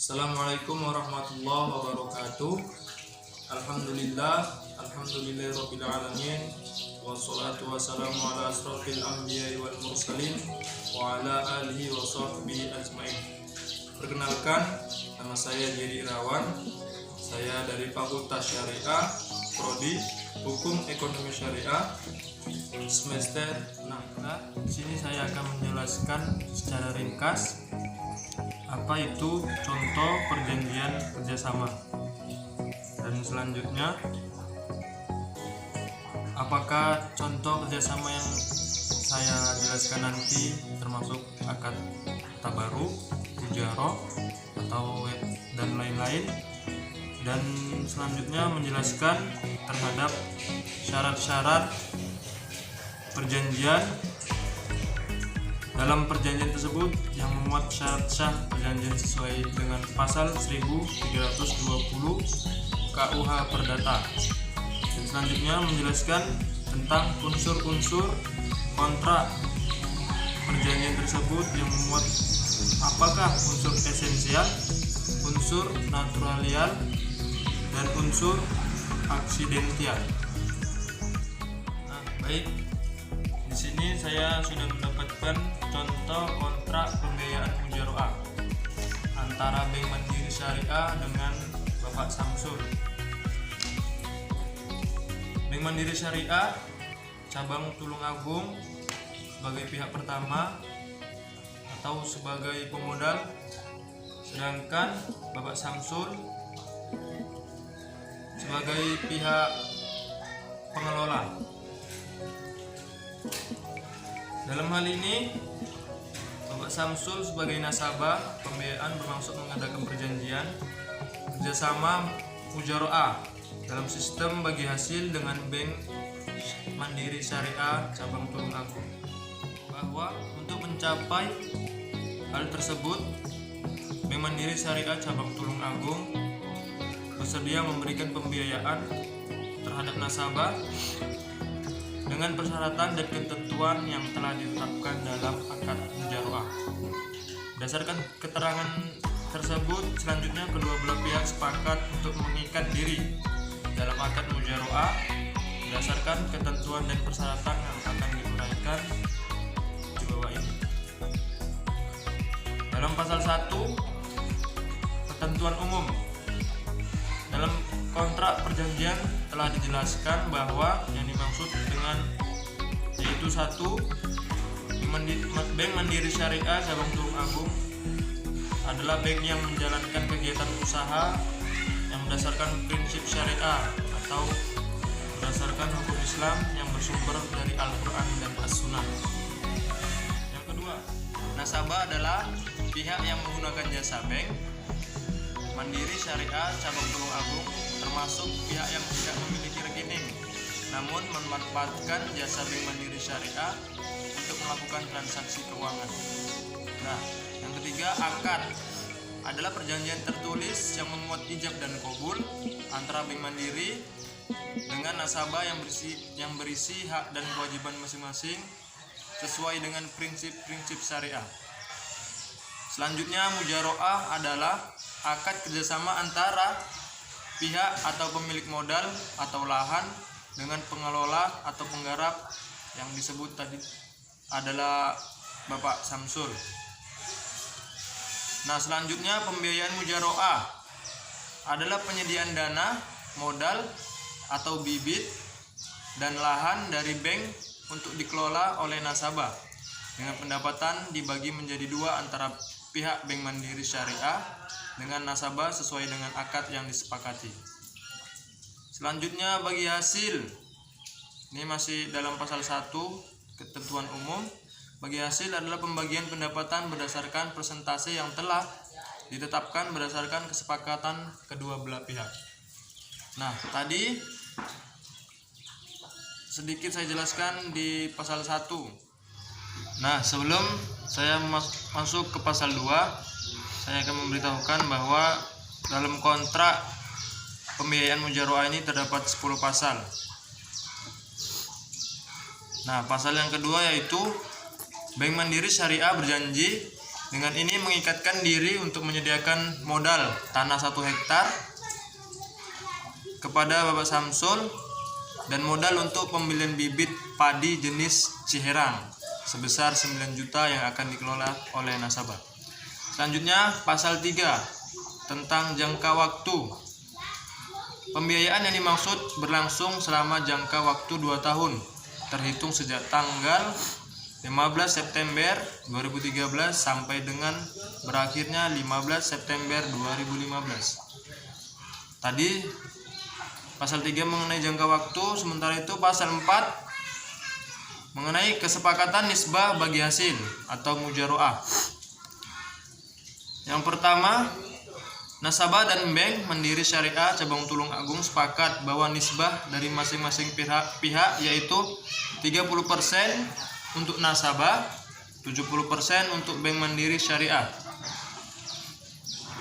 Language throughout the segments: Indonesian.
Assalamualaikum warahmatullahi wabarakatuh. Alhamdulillahirabbil alamin. Wassalatu wassalamu ala asrofil anbiya'i wal mursalin wa ala alihi wa sahbihi ajmain. Perkenalkan, nama saya Jerry Irawan. Saya dari Fakultas Syariah, Prodi Hukum Ekonomi Syariah, semester 6. Di sini saya akan menjelaskan secara ringkas apa itu contoh perjanjian kerjasama, dan selanjutnya apakah contoh kerjasama yang saya jelaskan nanti termasuk akad tabaru, mujaroh, atau dan lain-lain, dan selanjutnya menjelaskan terhadap syarat-syarat perjanjian. Dalam perjanjian tersebut yang memuat syarat sah perjanjian sesuai dengan pasal 1320 KUH Perdata. Dan selanjutnya menjelaskan tentang unsur-unsur kontrak perjanjian tersebut yang memuat apakah unsur esensial, unsur naturalial, dan unsur aksidential. Baik. Di sini saya sudah mendapatkan contoh kontrak pembiayaan mujaroah antara Bank Mandiri Syariah dengan Bapak Samsul. Bank Mandiri Syariah cabang Tulungagung sebagai pihak pertama atau sebagai pemodal, sedangkan Bapak Samsul sebagai pihak pengelola. Dalam hal ini, Bapak Samsul sebagai nasabah pembiayaan bermaksud mengadakan perjanjian kerjasama mujaroah dalam sistem bagi hasil dengan Bank Mandiri Syariah cabang Tulungagung, bahwa untuk mencapai hal tersebut Bank Mandiri Syariah cabang Tulungagung bersedia memberikan pembiayaan terhadap nasabah dengan persyaratan dan ketentuan yang telah ditetapkan dalam akad mujaroah. Berdasarkan keterangan tersebut, selanjutnya kedua belah pihak sepakat untuk mengikat diri dalam akad mujaroah berdasarkan ketentuan dan persyaratan yang akan diuraikan di bawah ini. Dalam pasal 1, ketentuan umum. Dalam kontrak perjanjian telah dijelaskan bahwa yang dimaksud dengan yaitu 1. Bank Mandiri Syariah cabang Tulungagung adalah bank yang menjalankan kegiatan usaha yang berdasarkan prinsip syariah atau berdasarkan hukum Islam yang bersumber dari Al-Quran dan As-Sunnah. Yang kedua, nasabah adalah pihak yang menggunakan jasa Bank Mandiri Syariah cabang Tulungagung, termasuk pihak yang tidak memiliki rekening namun memanfaatkan jasa Bank Mandiri Syariah untuk melakukan transaksi keuangan. Nah, yang ketiga, akad adalah perjanjian tertulis yang memuat ijab dan qabul antara Bank Mandiri dengan nasabah yang berisi hak dan kewajiban masing-masing sesuai dengan prinsip-prinsip syariah. Selanjutnya, mujaroah adalah akad kerjasama antara pihak atau pemilik modal atau lahan dengan pengelola atau penggarap yang disebut tadi adalah Bapak Samsul. Nah, selanjutnya pembiayaan mujaroah adalah penyediaan dana, modal atau bibit dan lahan dari bank untuk dikelola oleh nasabah dengan pendapatan dibagi menjadi dua antara pihak Bank Mandiri Syariah dengan nasabah sesuai dengan akad yang disepakati. Selanjutnya bagi hasil. Ini masih dalam pasal 1 ketentuan umum. Bagi hasil adalah pembagian pendapatan berdasarkan persentase yang telah ditetapkan berdasarkan kesepakatan kedua belah pihak. Nah, tadi sedikit saya jelaskan di pasal 1. Nah, sebelum saya masuk ke pasal 2, saya akan memberitahukan bahwa dalam kontrak pembiayaan mujaroah ini terdapat 10 pasal. Nah, pasal yang kedua yaitu Bank Mandiri Syariah berjanji Dengan ini mengikatkan diri untuk menyediakan modal tanah 1 hektar kepada Bapak Samsul dan modal untuk pembelian bibit padi jenis Ciherang sebesar 9 juta yang akan dikelola oleh nasabah. Selanjutnya pasal 3 tentang jangka waktu. Pembiayaan yang dimaksud berlangsung selama jangka waktu 2 tahun terhitung sejak tanggal 15 September 2013 sampai dengan berakhirnya 15 September 2015. Tadi pasal 3 mengenai jangka waktu, sementara itu pasal 4 mengenai kesepakatan nisbah bagi hasil atau mujaroah. Yang pertama, nasabah dan Bank Mandiri Syariah Cabang Tulung Agung sepakat bahwa nisbah dari masing-masing pihak yaitu 30% untuk nasabah, 70% untuk Bank Mandiri Syariah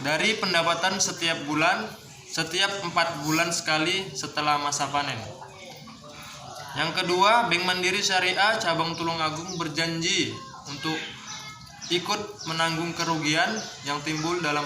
dari pendapatan setiap bulan, setiap 4 bulan sekali setelah masa panen. Yang kedua, Bank Mandiri Syariah Cabang Tulung Agung berjanji untuk ikut menanggung kerugian yang timbul dalam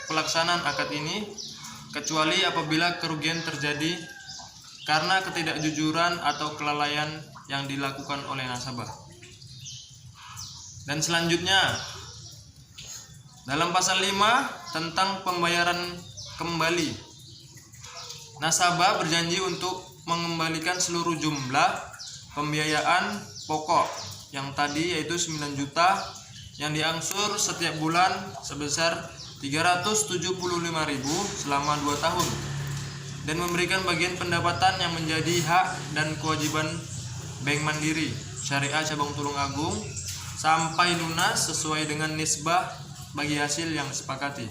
pelaksanaan akad ini, kecuali apabila kerugian terjadi karena ketidakjujuran atau kelalaian yang dilakukan oleh nasabah. Dan selanjutnya dalam pasal 5 tentang pembayaran kembali, nasabah berjanji untuk mengembalikan seluruh jumlah pembiayaan pokok yang tadi yaitu 9 juta yang diangsur setiap bulan sebesar 375.000 selama 2 tahun dan memberikan bagian pendapatan yang menjadi hak dan kewajiban Bank Mandiri Syariah Cabang Tulung Agung sampai lunas sesuai dengan nisbah bagi hasil yang disepakati.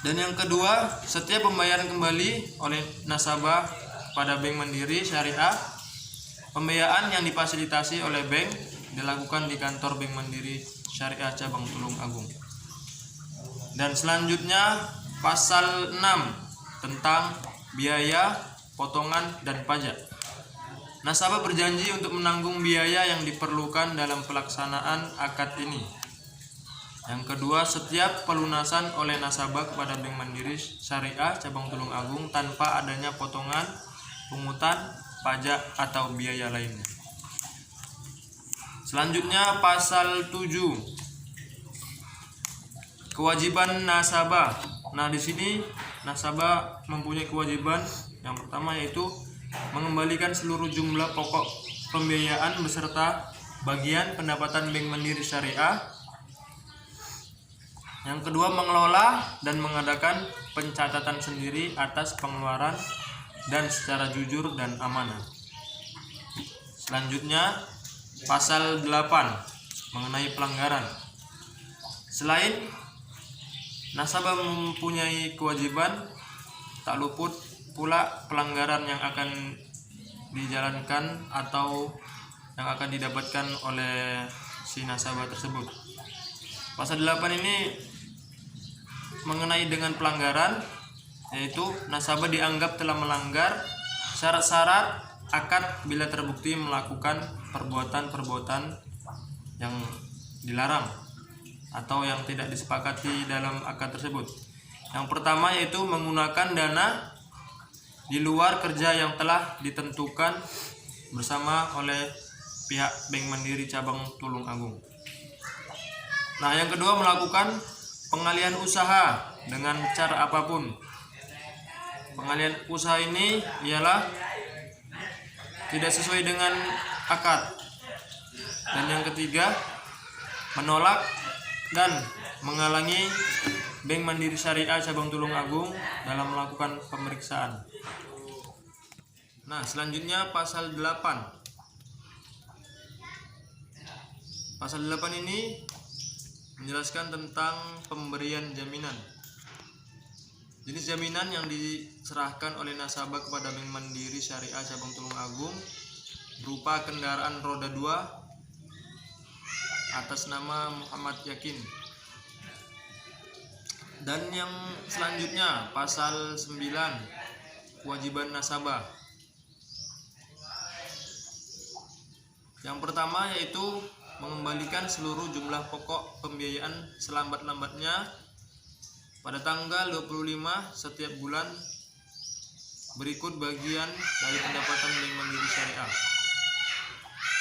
Dan yang kedua, setiap pembayaran kembali oleh nasabah pada Bank Mandiri Syariah, pembiayaan yang difasilitasi oleh bank dilakukan di kantor Bank Mandiri Syariah Cabang Tulung Agung. Dan selanjutnya pasal 6 tentang biaya, potongan, dan pajak. Nasabah berjanji untuk menanggung biaya yang diperlukan dalam pelaksanaan akad ini. Yang kedua, setiap pelunasan oleh nasabah kepada Bank Mandiri Syariah Cabang Tulung Agung tanpa adanya potongan, pungutan, pajak, atau biaya lainnya. Selanjutnya pasal 7. Kewajiban nasabah. Nah, di sini nasabah mempunyai kewajiban yang pertama yaitu mengembalikan seluruh jumlah pokok pembiayaan beserta bagian pendapatan Bank Mandiri Syariah. Yang kedua, mengelola dan mengadakan pencatatan sendiri atas pengeluaran dan secara jujur dan amanah. Selanjutnya pasal 8 mengenai pelanggaran. Selain nasabah mempunyai kewajiban, tak luput pula pelanggaran yang akan dijalankan atau yang akan didapatkan oleh si nasabah tersebut. Pasal 8 ini mengenai dengan pelanggaran, yaitu nasabah dianggap telah melanggar syarat-syarat akad bila terbukti melakukan perbuatan-perbuatan yang dilarang atau yang tidak disepakati dalam akad tersebut. Yang pertama yaitu menggunakan dana di luar kerja yang telah ditentukan bersama oleh pihak Bank Mandiri Cabang Tulung Agung. Nah, yang kedua, melakukan pengalihan usaha dengan cara apapun. Pengalihan usaha ini ialah tidak sesuai dengan akad. Dan yang ketiga, menolak dan menghalangi Bank Mandiri Syariah Cabang Tulung Agung dalam melakukan pemeriksaan. Nah, selanjutnya pasal 8. Pasal 8 ini menjelaskan tentang pemberian jaminan. Jenis jaminan yang diserahkan oleh nasabah kepada Bank Mandiri Syariah Cabang Tulung Agung berupa kendaraan roda 2 atas nama Muhammad Yakin. Dan yang selanjutnya pasal 9, kewajiban nasabah. Yang pertama yaitu mengembalikan seluruh jumlah pokok pembiayaan selambat-lambatnya pada tanggal 25 setiap bulan berikut bagian dari pendapatan Bank Mandiri Syariah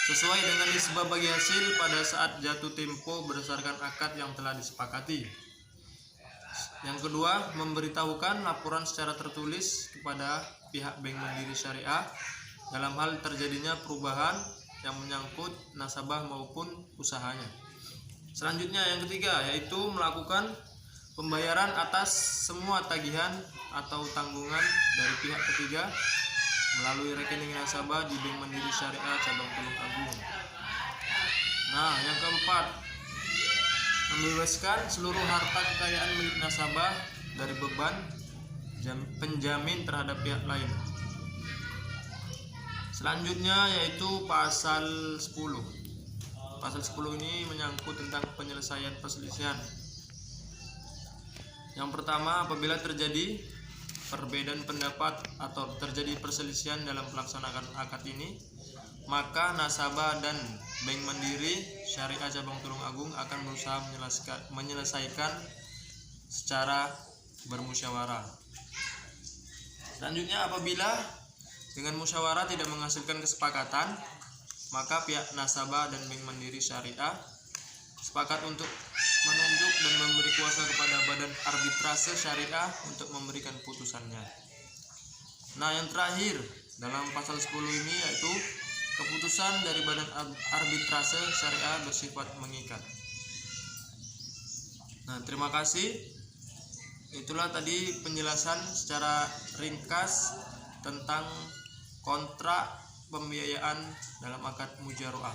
sesuai dengan nisbah bagi hasil pada saat jatuh tempo berdasarkan akad yang telah disepakati. Yang kedua, memberitahukan laporan secara tertulis kepada pihak Bank Mandiri Syariah dalam hal terjadinya perubahan yang menyangkut nasabah maupun usahanya. Selanjutnya yang ketiga, yaitu melakukan pembayaran atas semua tagihan atau tanggungan dari pihak ketiga melalui rekening nasabah di Bank Mandiri Syariah cabang Tulung Agung. Nah, yang keempat, membebaskan seluruh harta kekayaan milik nasabah dari beban penjamin terhadap pihak lain. Selanjutnya yaitu pasal 10. Pasal 10 ini menyangkut tentang penyelesaian perselisihan. Yang pertama, apabila terjadi perbedaan pendapat atau terjadi perselisihan dalam pelaksanaan akad ini, maka nasabah dan Bank Mandiri Syariah cabang Tulung Agung akan berusaha menyelesaikan secara bermusyawarah. Selanjutnya, apabila dengan musyawarah tidak menghasilkan kesepakatan, maka pihak nasabah dan Bank Mandiri Syariah sepakat untuk menunjuk dan memberi kuasa kepada Badan Arbitrase Syariah untuk memberikan putusannya. Nah, yang terakhir dalam pasal 10 ini yaitu keputusan dari Badan Arbitrase Syariah bersifat mengikat. Nah, terima kasih. Itulah tadi penjelasan secara ringkas tentang kontrak pembiayaan dalam akad mujaroah.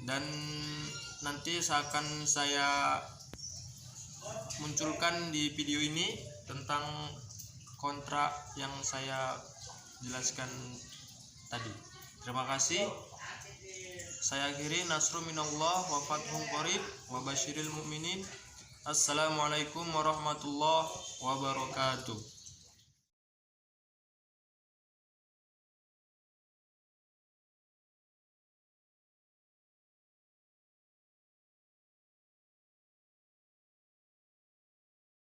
Dan nanti akan saya munculkan di video ini tentang kontrak yang saya jelaskan tadi. Terima kasih. Saya akhiri, nasrun minallah wa fathun qarib wa basyiril mu'minin. Assalamualaikum warahmatullahi wabarakatuh.